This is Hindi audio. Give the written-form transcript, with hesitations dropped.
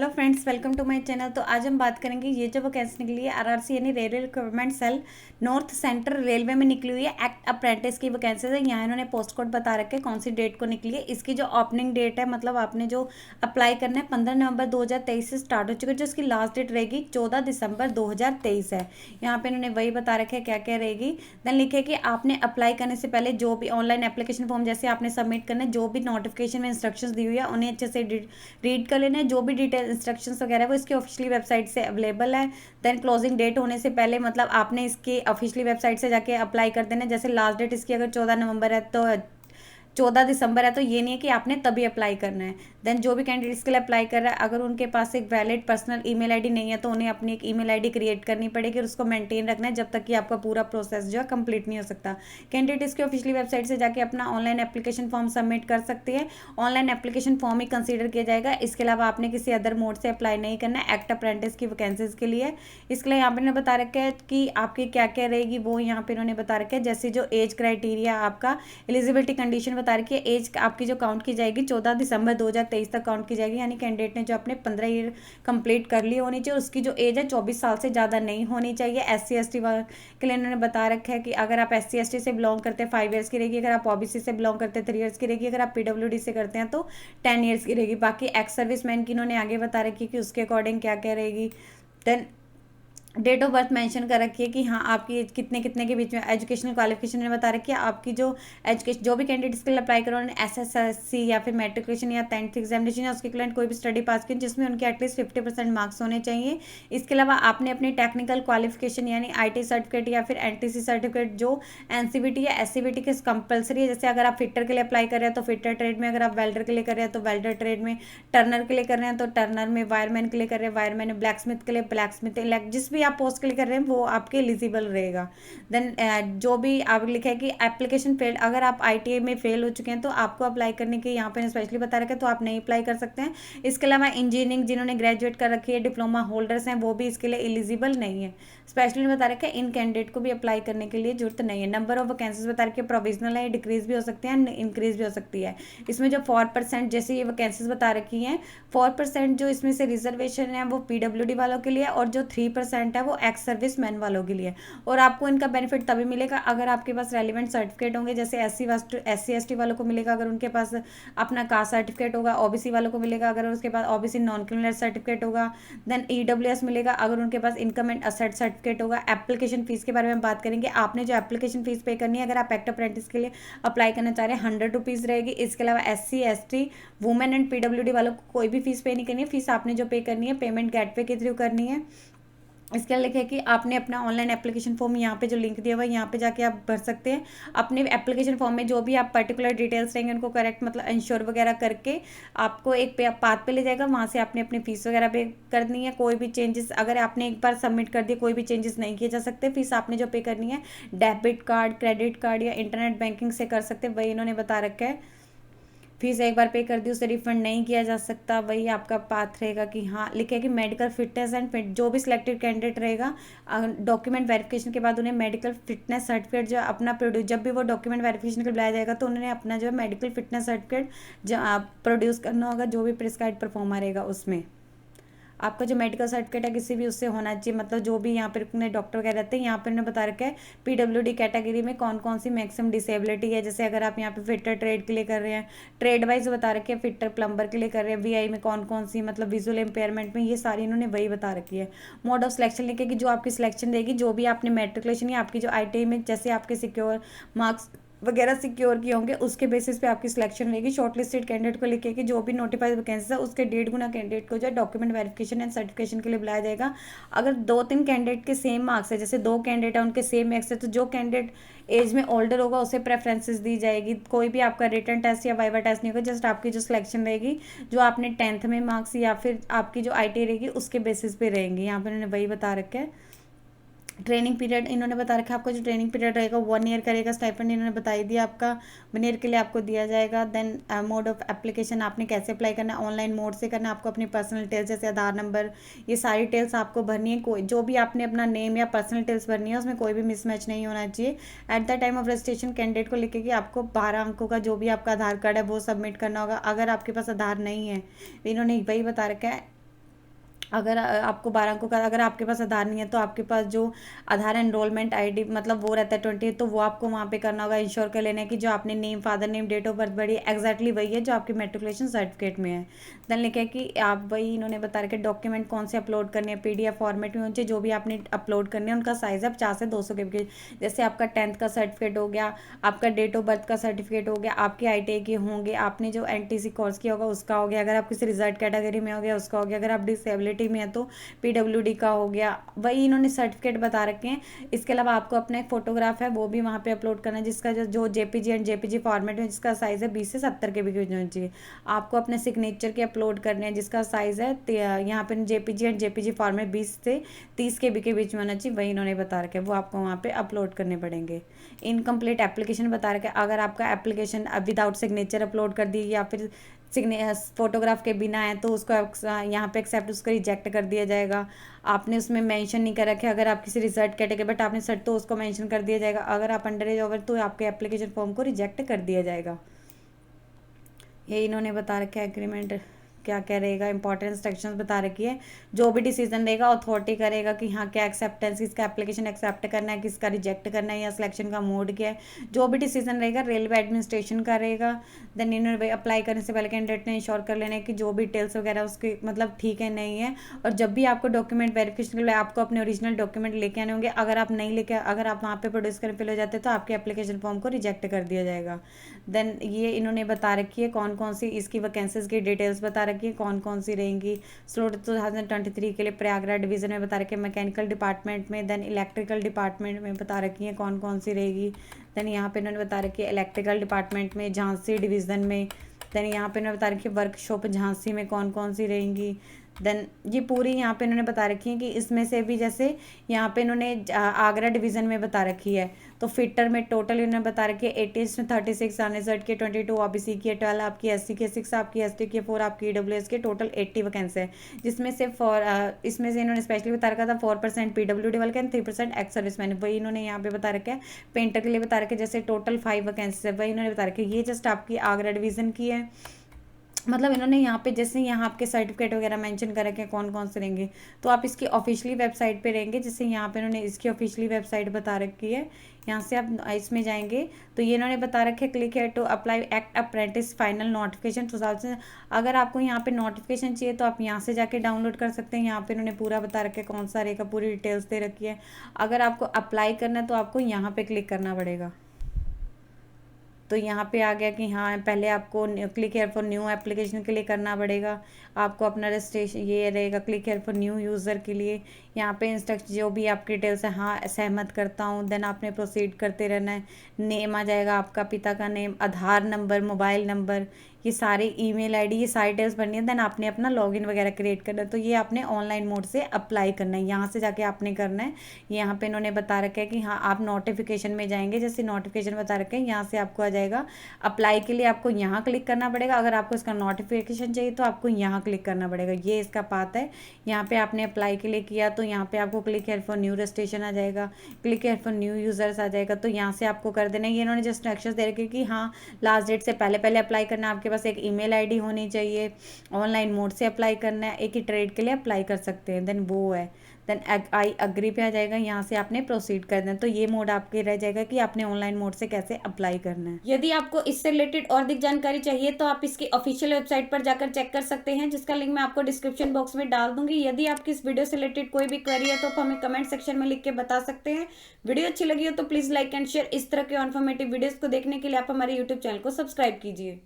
Hello friends, welcome to my channel. तो आज हम बात करेंगे ये जो वैकेंसी निकली है आरआरसी यानी Railway Recruitment Cell North Central Railway में निकली हुई है एक्ट अप्रेंटिस की वैकेंसी है। यहाँ इन्होंने पोस्ट कोड बता रखे हैं कौन सी डेट को निकली है। इसकी जो ओपनिंग डेट है, मतलब आपने जो अप्लाई करना है 15 नवंबर 2023 से स्टार्ट हो चुकी है। जो इसकी लास्ट डेट रहेगी 14 दिसंबर 2023 है। यहाँ पे इन्होंने वही बता रखे हैं क्या क्या रहेगी। देन लिखे कि आपने अप्लाई करने से पहले जो भी ऑनलाइन एप्लीकेशन फॉर्म जैसे आपने सबमिट करना है, जो भी नोटिफिकेशन में इंस्ट्रक्शंस दी हुई है उन्हें अच्छे से रीड कर लेना है। जो भी डिटेल इंस्ट्रक्शंस वगैरह वो इसकी ऑफिशियली वेबसाइट से अवेलेबल है। देन क्लोजिंग डेट होने से पहले मतलब आपने इसकी ऑफिशियली वेबसाइट से जाके अप्लाई कर देना। जैसे लास्ट डेट इसकी अगर 14 नवंबर है तो 14 दिसंबर है, तो ये नहीं है कि आपने तभी अप्लाई करना है। देन जो भी कैंडिडेट्स के लिए अप्लाई कर रहा है, अगर उनके पास एक वैलिड पर्सनल ईमेल आईडी नहीं है तो उन्हें अपनी एक ईमेल आईडी क्रिएट करनी पड़ेगी और उसको मेंटेन रखना है जब तक कि आपका पूरा प्रोसेस जो है कंप्लीट नहीं हो सकता। कैंडिडेट इसकी ऑफिशियली वेबसाइट से जाके अपना ऑनलाइन एप्लीकेशन फॉर्म सबमिट कर सकते हैं। ऑनलाइन एप्लीकेशन फॉर्म ही कंसिडर किया जाएगा। इसके अलावा आपने किसी अदर मोड से अप्लाई नहीं करना है एक्ट अप्रेंटिस की वैकेंसीज के लिए। इसके लिए यहाँ पे इन्होंने बता रखा है कि आपकी क्या क्या रहेगी, वो यहाँ पे इन्होंने बता रखा है। जैसे जो एज क्राइटेरिया आपका एलिजिबिलिटी कंडीशन बता रखी है, एज आपकी जो काउंट की जाएगी 14 दिसंबर 2023 तक काउंट की जाएगी। यानी कैंडिडेट ने जो अपने 15 ईयर कंप्लीट कर लिए होनी चाहिए। उसकी जो एज है 24 साल से ज़्यादा नहीं होनी चाहिए। SC ST के लिए इन्होंने बता रखा है कि अगर आप SC ST से बिलोंग करते हैं 5 ईयर्स की रहेगी, अगर आप OBC से बिलोंग करते हैं 3 ईयर्स की रहेगी, अगर आप PWD से करते हैं तो 10 ईयर्स की रहेगी। बाकी एक्स सर्विस मैन की इन्होंने आगे बता रखी है कि उसके अकॉर्डिंग क्या क्या रहेगी। Then date of birth mention कर रखी है कि हाँ आपकी कितने कितने के बीच में। एजुकेशनल क्वालिफिकेशन ने बता रखी है आपकी जो एजुकेशन, जो भी कैंडिडेट के लिए अप्लाई करो उन्होंने SSLC या फिर मेट्रिकुलेशन या 10th एग्जामिनेशन या उसके क्लाइंट कोई भी स्टडी पास की जिसमें उनके एटलीस्ट 50% मार्क्स होने चाहिए। इसके अलावा आपने अपनी टेक्निकल क्वालिफिकेशन यानी IT सर्टिफिकेट या फिर NTC सर्टिफिकेट जो NCVT या SCVT के कंपलसरी है। जैसे अगर आप फिटर के लिए अप्लाई कर रहे हैं तो फिटर ट्रेड में, अगर आप वेल्डर के लिए कर रहे हैं तो वेल्डर ट्रेड में, टर्नर के लिए कर रहे हैं तो टर्नर में, वायरमैन के लिए कर रहे हैं वायरमैन में, ब्लैक स्मिथ के लिए ब्लैक स्मिथ, जिस भी आप पोस्ट के लिए कर रहे हैं वो आपके एलिजिबल रहेगा। देन जो भी आप लिखा है कि एप्लीकेशन फेल, अगर आप ITA में फेल हो चुके हैं तो आपको अप्लाई करने के यहाँ पे स्पेशली बता रखा है तो आप नहीं अप्लाई कर सकते हैं। इसके अलावा इंजीनियरिंग जिन्होंने ग्रेजुएट कर रखी है, डिप्लोमा होल्डर्स हैं, वो भी इसके लिए एलिजिबल नहीं है। स्पेशली बता रखा है इन कैंडिडेट को भी अप्लाई करने के लिए जरूरत नहीं है। नंबर ऑफ वैकेंसीज बता रखी है प्रोविजनल है, डिक्रीज भी हो सकती है, इंक्रीज भी हो सकती है। इसमें जो 4% जैसे ये वैकेंसीज बता रखी हैं, 4% जो इसमें से रिजर्वेशन है वो PWD वालों के लिए और जो 3% है वो एक्स सर्विस मैन वालों के लिए। और आपको इनका बेनिफिट तभी मिलेगा अगर आपके पास रेलिवेंट सर्टिफिकेट होंगे। जैसे SC ST वालों को मिलेगा अगर उनके पास अपना कास्ट सर्टिफिकेट होगा, OBC वालों को मिलेगा अगर उसके पास OBC नॉन क्रिमिनल सर्टिफिकेट होगा। देन EWS मिलेगा अगर उनके पास इनकम एंड असेट सर्टिफिकेट होगा। एप्लीकेशन फीस के बारे में बात करेंगे। आपने जो एप्लीकेशन फीस पे करनी है अगर आप एक्ट अप्रेंटिस के लिए अप्लाई करना चाह रहे हैं 100 रुपीज़ रहेगी। इसके अलावा SC ST women and PWD वालों को कोई भी फीस पे नहीं करनी है। फीस आपने जो पे करनी है पेमेंट गेटवे के थ्रू करनी है। इसके लिए लिखा है कि आपने अपना ऑनलाइन एप्लीकेशन फॉर्म यहाँ पे जो लिंक दिया हुआ है यहाँ पे जाके आप भर सकते हैं। अपने एप्लीकेशन फॉर्म में जो भी आप पर्टिकुलर डिटेल्स रहेंगे उनको करेक्ट मतलब इंश्योर वगैरह करके आपको एक पाथ पे ले जाएगा। वहाँ से आपने अपनी फीस वगैरह पे करनी है। कोई भी चेंजेस अगर आपने एक बार सबमिट कर दिया कोई भी चेंजेस नहीं किए जा सकते। फीस आपने जो पे करनी है डेबिट कार्ड, क्रेडिट कार्ड या इंटरनेट बैंकिंग से कर सकते हैं, वही इन्होंने बता रखा है। फीस एक बार पे कर दी उसे रिफंड नहीं किया जा सकता। वही आपका पाथ रहेगा कि हाँ लिखे कि मेडिकल फिटनेस एंड फिट जो भी सिलेक्टेड कैंडिडेट रहेगा डॉक्यूमेंट वेरिफिकेशन के बाद उन्हें मेडिकल फिटनेस सर्टिफिकेट जो अपना प्रोड्यूस, जब भी वो डॉक्यूमेंट वेरिफिकेशन के लिए बुलाया जाएगा तो उन्होंने अपना जो है मेडिकल फिटनेस सर्टिफिकेट जो प्रोड्यूस करना होगा जो भी प्रिस्क्राइब परफॉर्मर रहेगा उसमें। आपका जो मेडिकल सर्टिफिकेट है किसी भी उससे होना चाहिए, मतलब जो भी यहाँ पर डॉक्टर वगैरह रहते हैं। यहाँ पर उन्होंने बता रखा है PWD कैटेगरी में कौन कौन सी मैक्सिमम डिसेबिलिटी है। जैसे अगर आप यहाँ पे फिटर ट्रेड के लिए कर रहे हैं, ट्रेड वाइज बता रखे हैं, फिटर प्लम्बर के लिए कर रहे हैं, VI में कौन कौन सी मतलब विजुअल इम्पेयरमेंट में, ये सारी इन्होंने वही बता रखी है। मोड ऑफ सिलेक्शन लिखे कि जो आपकी सिलेक्शन रहेगी जो भी आपने मेट्रिकुलेशन या आपकी जो ITA में जैसे आपके सिक्योर मार्क्स वगैरह सिक्योर किए होंगे उसके बेसिस पे आपकी सिलेक्शन रहेगी। शॉर्टलिस्टेड कैंडिडेट को लिखे कि जो भी नोटिफाइड वैकेंसी है उसके 1.5 गुना कैंडिडेट को जो है डॉक्यूमेंट वेरिफिकेशन एंड सर्टिफिकेशन के लिए बुलाया जाएगा। अगर 2-3 कैंडिडेट के सेम मार्क्स है, जैसे 2 कैंडिडेट है उनके सेम मार्क्स है, तो जो कैंडिडेट एज में ओल्डर होगा उसे प्रेफरेंसेस दी जाएगी। कोई भी आपका रिटन टेस्ट या वाइवा टेस्ट नहीं होगा, जस्ट आपकी जो सिलेक्शन रहेगी जो आपने 10th में मार्क्स या फिर आपकी जो ITA रहेगी उसके बेसिस पे रहेंगी। यहाँ पर उन्होंने वही बता रखा है। ट्रेनिंग पीरियड इन्होंने बता रखा है आपका जो ट्रेनिंग पीरियड रहेगा 1 ईयर का रहेगा। स्टाइपेंड इन्होंने बता ही दिया आपका 1 ईयर के लिए आपको दिया जाएगा। देन मोड ऑफ एप्लीकेशन आपने कैसे अप्लाई करना है, ऑनलाइन मोड से करना है। आपको अपनी पर्सनल डिटेल्स जैसे आधार नंबर ये सारी डिटेल्स आपको भरनी है। कोई जो भी आपने अपना नेम या पर्सनल डिटेल्स भरनी है उसमें कोई भी मिसमैच नहीं होना चाहिए। At the time of registration candidate को लिखे कि आपको 12 अंकों का जो भी आपका आधार कार्ड है वो सबमिट करना होगा। अगर आपके पास आधार नहीं है इन्होंने वही बता रखा है अगर आपको 12 अंकों का, अगर आपके पास आधार नहीं है तो आपके पास जो आधार एनरोलमेंट आईडी मतलब वो रहता है 20, तो वो आपको वहाँ पे करना होगा। इंश्योर कर लेना है कि जो आपने name, father name, date of birth भरी एग्जैक्टली वही है जो आपके मेट्रिकुलेशन सर्टिफिकेट में है। देन लिखा है कि आप वही इन्होंने बता रखे डॉक्यूमेंट कौन से अपलोड करने हैं, PDF फॉर्मेट में मुझे जो भी आपने अपलोड करने हैं उनका साइज़ है 50 से 200 के बीच। जैसे आपका 10th का सर्टिफिकेट हो गया, आपका डेट ऑफ बर्थ का सर्टिफिकेट हो गया, आपके ITI के होंगे, आपने जो NTC कोर्स किया होगा उसका हो गया, अगर आप किसी रिजर्व कैटेगरी में हो गया उसका हो गया, अगर आप डिसेबिलिटी में है तो PWD का हो गया। वही इन्होंने सर्टिफिकेट बता रखे हैं। इसके अलावा आपको अपना एक फोटोग्राफ है वो भी वहाँ पे अपलोड करना है, जिसका जो JPG एंड JPG फॉर्मेट में जिसका साइज़ है 20 से 70 के बीच होना चाहिए। आपको अपने सिग्नेचर के अपलोड करने हैं जिसका साइज़ है यहाँ पे JPG एंड JPG फॉर्मेट 20 से 30 के बीच में होना चाहिए। वही इन्होंने बता रखे वो आपको वहाँ पे अपलोड करने पड़ेंगे। इनकम्प्लीट एप्लीकेशन बता रखे अगर आपका एप्लीकेशन विदाउट सिग्नेचर अपलोड कर दी या फिर फोटोग्राफ के बिना है तो उसको यहाँ पे एक्सेप्ट, उसको रिजेक्ट कर दिया जाएगा। आपने उसमें मेंशन नहीं कर रखे, अगर आप किसी रिजर्व कैटेगरी बट आपने सर्ट तो उसको मेंशन कर दिया जाएगा। अगर आप अंडर एज ओवर तो आपके एप्लीकेशन फॉर्म को रिजेक्ट कर दिया जाएगा। ये इन्होंने बता रखा है एग्रीमेंट क्या क्या रहेगा, इंपॉर्टेंट इंस्ट्रक्शंस बता रखी है। जो भी डिसीजन रहेगा अथॉरिटी करेगा कि हाँ क्या एक्सेप्टेंस, किसका एप्लीकेशन एक्सेप्ट करना है, किसका रिजेक्ट करना है या सिलेक्शन का मोड क्या है, जो भी डिसीजन रहेगा रेलवे एडमिनिस्ट्रेशन का रहेगा। देन इन्होंने अप्लाई करने से पहले कैंडिडेट ने इंश्योर कर लेना है कि जो भी डिटेल्स वगैरह उसके मतलब ठीक है नहीं है। और जब भी आपको डॉक्यूमेंट वेरिफिकेशन के लिए आपको अपने ओरिजिनल डॉक्यूमेंट लेके आने होंगे। अगर आप नहीं लेके, अगर आप वहाँ पे प्रोड्यूस करने फेल हो जाते तो आपके एप्लीकेशन फॉर्म को रिजेक्ट कर दिया जाएगा। देन ये इन्होंने बता रखी है कौन कौन सी इसकी वैकेंसीज की डिटेल्स बता रखी है, कौन कौन सी रहेंगी। स्लॉट 2023 के लिए प्रयागराज डिवीजन में बता रखे, मैकेनिकल डिपार्टमेंट में, देन इलेक्ट्रिकल डिपार्टमेंट में बता रखी है कौन कौन सी रहेगी। देन यहाँ पे इन्होंने बता रखी है इलेक्ट्रिकल डिपार्टमेंट में झांसी डिवीज़न में। देन यहाँ पे इन्होंने बता रखी है वर्कशॉप झांसी में कौन कौन सी रहेंगी। देन ये पूरी यहाँ पे इन्होंने बता रखी है कि इसमें से भी जैसे यहाँ पे इन्होंने आगरा डिवीज़न में बता रखी है तो फिटर में टोटल इन्होंने बता रखी है 80 में 36 अनरिजर्व के 22 OBC की 12 आपकी SC के 6 आपकी ST के 4 आपकी EWS के टोटल 80 वैकेंसी है। जिसमें से इसमें से इन्होंने स्पेशली बता रखा था 4% PWD वाले के 3% एक्स सर्विस मैन। वही इन्होंने यहाँ पे बता रखा है पेंटर के लिए बता रखे जैसे टोटल 5 वैकेंसी है। वही इन्होंने बता रखे ये जस्ट आपकी आगरा डिवीज़न की है। मतलब इन्होंने यहाँ पे जैसे यहाँ आपके सर्टिफिकेट वगैरह मेंशन कर रखे हैं कौन कौन से रहेंगे तो आप इसकी ऑफिशियली वेबसाइट पे रहेंगे। जैसे यहाँ पे इन्होंने इसकी ऑफिशियली वेबसाइट बता रखी है, यहाँ से आप इसमें जाएंगे तो ये इन्होंने बता रखे क्लिक है to apply act apprentice final notification 2000। अगर आपको यहाँ पे नोटिफिकेशन चाहिए तो आप यहाँ से जाके डाउनलोड कर सकते हैं। यहाँ पे इन्होंने पूरा बता रखे कौन सा रहेगा, पूरी डिटेल्स दे रखी है। अगर आपको अप्लाई करना है तो आपको यहाँ पे क्लिक करना पड़ेगा। तो यहाँ पे आ गया कि हाँ पहले आपको click here for new application के लिए करना पड़ेगा। आपको अपना रजिस्ट्रेशन ये रहेगा click here for new user के लिए। यहाँ पे इंस्ट्रक्ट जो भी आपकी डिटेल्स है हाँ सहमत करता हूँ। देन आपने प्रोसीड करते रहना है। नेम आ जाएगा आपका पिता का नेम, आधार नंबर, मोबाइल नंबर, ये सारे ईमेल आईडी, ये सारी डिटेल्स भरनी है। देन आपने अपना लॉगिन वगैरह क्रिएट करना है। तो ये आपने ऑनलाइन मोड से अप्लाई करना है, यहाँ से जाके आपने करना है। यहाँ पे इन्होंने बता रखा है कि हाँ आप नोटिफिकेशन में जाएंगे, जैसे नोटिफिकेशन बता रखे हैं यहाँ से आपको आ जाएगा अप्लाई के लिए। आपको यहाँ क्लिक करना पड़ेगा। अगर आपको इसका नोटिफिकेशन चाहिए तो आपको यहाँ क्लिक करना पड़ेगा। ये इसका पाथ है। यहाँ पे आपने अप्लाई के लिए किया तो यहाँ पे आपको click here for new registration आ जाएगा, click here for new users आ जाएगा। तो यहाँ से आपको कर देना है। ये इन्होंने जस्ट इंस्ट्रक्शंस दे रखे कि हाँ लास्ट डेट से पहले पहले अप्लाई करना है, आपके पास एक ईमेल आईडी होनी चाहिए, ऑनलाइन मोड से अप्लाई करना है, एक ही ट्रेड के लिए अप्लाई कर सकते हैं। देन वो है, देन आई अग्री पे आ जाएगा। यहाँ से आपने प्रोसीड करना है। तो ये मोड आपके रह जाएगा कि आपने ऑनलाइन मोड से कैसे अप्लाई करना है। यदि आपको इससे रिलेटेड और अधिक जानकारी चाहिए तो आप इसकी ऑफिशियल वेबसाइट पर जाकर चेक कर सकते हैं, जिसका लिंक मैं आपको डिस्क्रिप्शन बॉक्स में डाल दूंगी। यदि आपकी इस वीडियो से रिलेटेड कोई भी क्वेरी है तो आप हमें कमेंट सेक्शन में लिख के बता सकते हैं। वीडियो अच्छी लगी हो तो प्लीज लाइक एंड शेयर। इस तरह के इन्फॉर्मेटिव वीडियोस को देखने के लिए आप हमारे यूट्यूब चैनल को सब्सक्राइब कीजिए।